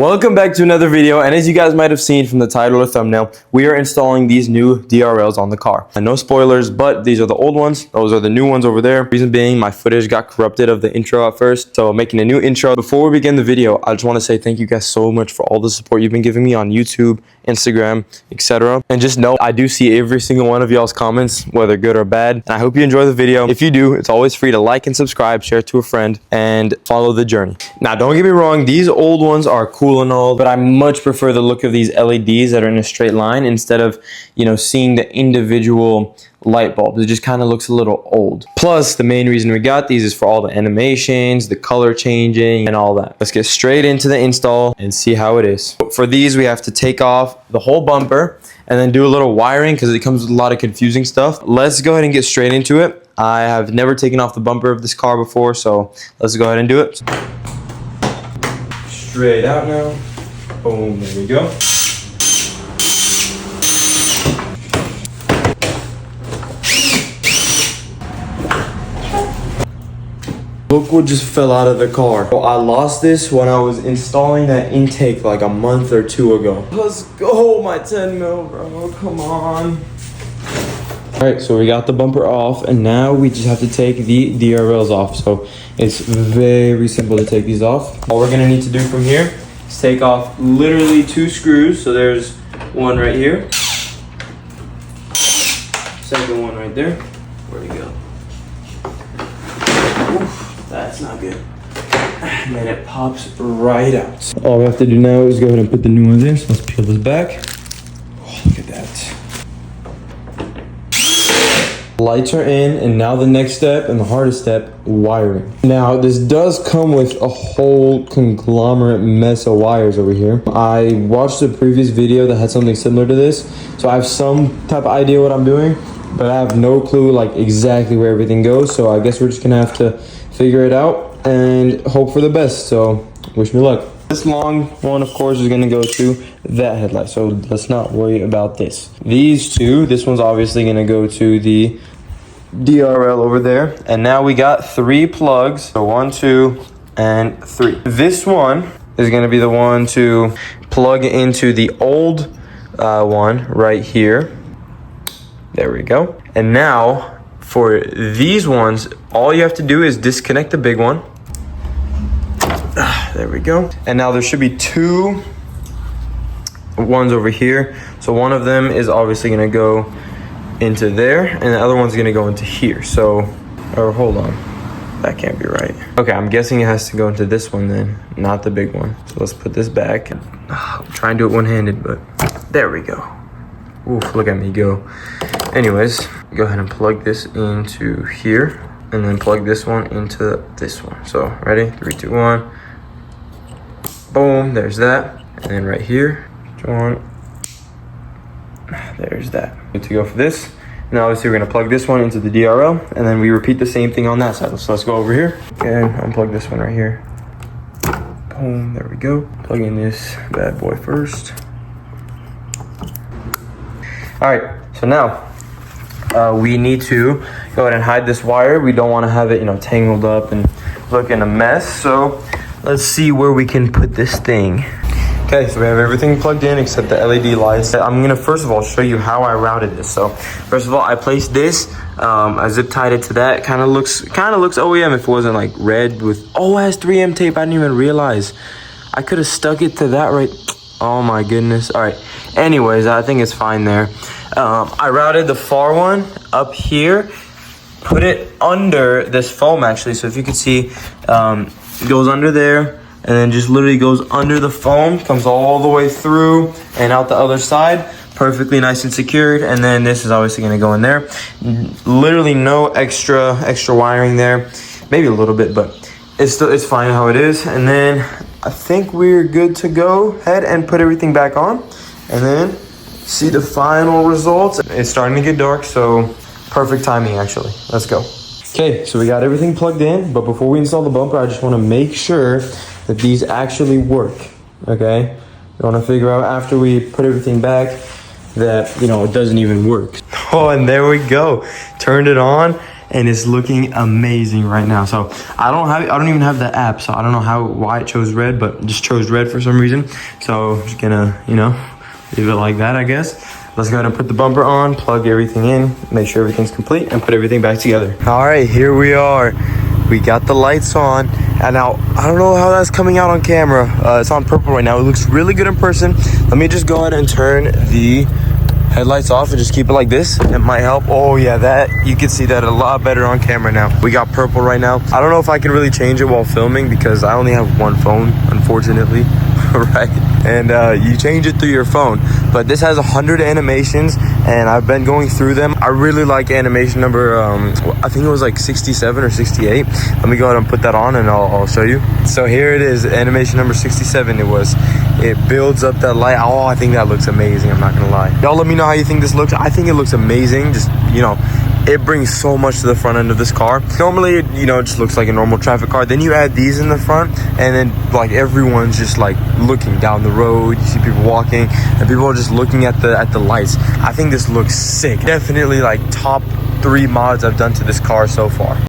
Welcome back to another video, and as you guys might have seen from the title or thumbnail, we are installing these new DRLs on the car. And no spoilers, but these are the old ones. Those are the new ones over there. Reason being, my footage got corrupted of the intro at first, so making a new intro. Before we begin the video, I just want to say thank you guys so much for all the support you've been giving me on YouTube, Instagram, etc. And just know I do see every single one of y'all's comments, whether good or bad, and I hope you enjoy the video. If you do, it's always free to like and subscribe, share it to a friend, and follow the journey. Now, don't get me wrong, these old ones are cool and all, but I much prefer the look of these LEDs that are in a straight line instead of, seeing the individual light bulbs. It just kind of looks a little old. Plus, the main reason we got these is for all the animations, the color changing, and all that. Let's get straight into the install and see how it is. For these, we have to take off the whole bumper and then do a little wiring because it comes with a lot of confusing stuff. Let's go ahead and get straight into it. I have never taken off the bumper of this car before, so let's go ahead and do it. Straight out now. Boom, there we go. Look what just fell out of the car. So I lost this when I was installing that intake like a month or two ago. Let's go, my 10 mil, bro. Come on. Alright, so we got the bumper off, and now we just have to take the DRLs off. So it's very simple to take these off. All we're gonna need to do from here is take off literally 2 screws. So there's one right here. Second one right there. Where'd he go? Oof, that's not good. And then it pops right out. All we have to do now is go ahead and put the new ones in. So let's peel this back. Oh, look at that. Lights are in, and now the next step and the hardest step, wiring. Now this does come with a whole conglomerate mess of wires over here. I watched a previous video that had something similar to this, so I have some type of idea what I'm doing, but I have no clue like exactly where everything goes. So I guess we're just gonna have to figure it out and hope for the best. So wish me luck. This long one, of course, is going to go to that headlight, so let's not worry about this. These two, this one's obviously going to go to the DRL over there. And now we got 3 plugs, so 1, 2, and 3. This one is going to be the one to plug into the old one right here. There we go. And now for these ones, all you have to do is disconnect the big one. There we go. And now there should be 2 ones over here. So one of them is obviously going to go into there, and the other one's going to go into here. So, or hold on, that can't be right. Okay, I'm guessing it has to go into this one then, not the big one. So let's put this back. I'm trying to do it one-handed, but there we go. Oof, look at me go. Anyways, go ahead and plug this into here, and then plug this one into this one. So ready? 3, 2, 1. Boom, there's that. And then right here, there's that. Good to go for this. Now obviously we're gonna plug this one into the DRL, and then we repeat the same thing on that side. So let's go over here and unplug this one right here. Boom, there we go. Plug in this bad boy first. All right, so now we need to go ahead and hide this wire. We don't want to have it, tangled up and look in a mess. So let's see where we can put this thing. Okay, so we have everything plugged in except the LED lights. I'm gonna first of all show you how I routed this. So first of all, I placed this. I zip tied it to that. Kind of looks OEM if it wasn't like red with. Oh, it has 3M tape. I didn't even realize. I could have stuck it to that right. Oh my goodness. All right. Anyways, I think it's fine there. I routed the far one up here. Put it under this foam actually. So if you could see, it goes under there, and then just literally goes under the foam, comes all the way through and out the other side, perfectly nice and secured. And then this is obviously going to go in there. Literally no extra wiring there, maybe a little bit, but it's fine how it is. And then I think we're good to go ahead and put everything back on, and then see the final results. It's starting to get dark, so perfect timing actually. Let's go. Okay, so we got everything plugged in, but before we install the bumper, I just want to make sure that these actually work, okay? We want to figure out after we put everything back that, it doesn't even work. Oh, and there we go. Turned it on, and it's looking amazing right now. So I don't even have the app, so I don't know why it chose red, but it just chose red for some reason. So I'm just gonna, you know, leave it like that, I guess. Let's go ahead and put the bumper on, plug everything in, make sure everything's complete, and put everything back together. All right, here we are. We got the lights on, and now I don't know how that's coming out on camera. It's on purple right now. It looks really good in person. Let me just go ahead and turn the headlights off and just keep it like this. It might help. Oh yeah, that you can see that a lot better on camera now. We got purple right now. I don't know if I can really change it while filming because I only have one phone, unfortunately. Right, and you change it through your phone, but this has 100 animations and I've been going through them. I really like animation number I think it was like 67 or 68. Let me go ahead and put that on and I'll show you. So here it is, animation number 67. It builds up that light. Oh, I think that looks amazing, I'm not gonna lie. Y'all let me know how you think this looks. I think it looks amazing. Just, you know, it brings so much to the front end of this car. Normally, you know, it just looks like a normal traffic car. Then you add these in the front, and then like everyone's just like looking down the road. You see people walking, and people are just looking at the lights. I think this looks sick. Definitely like top 3 mods I've done to this car so far.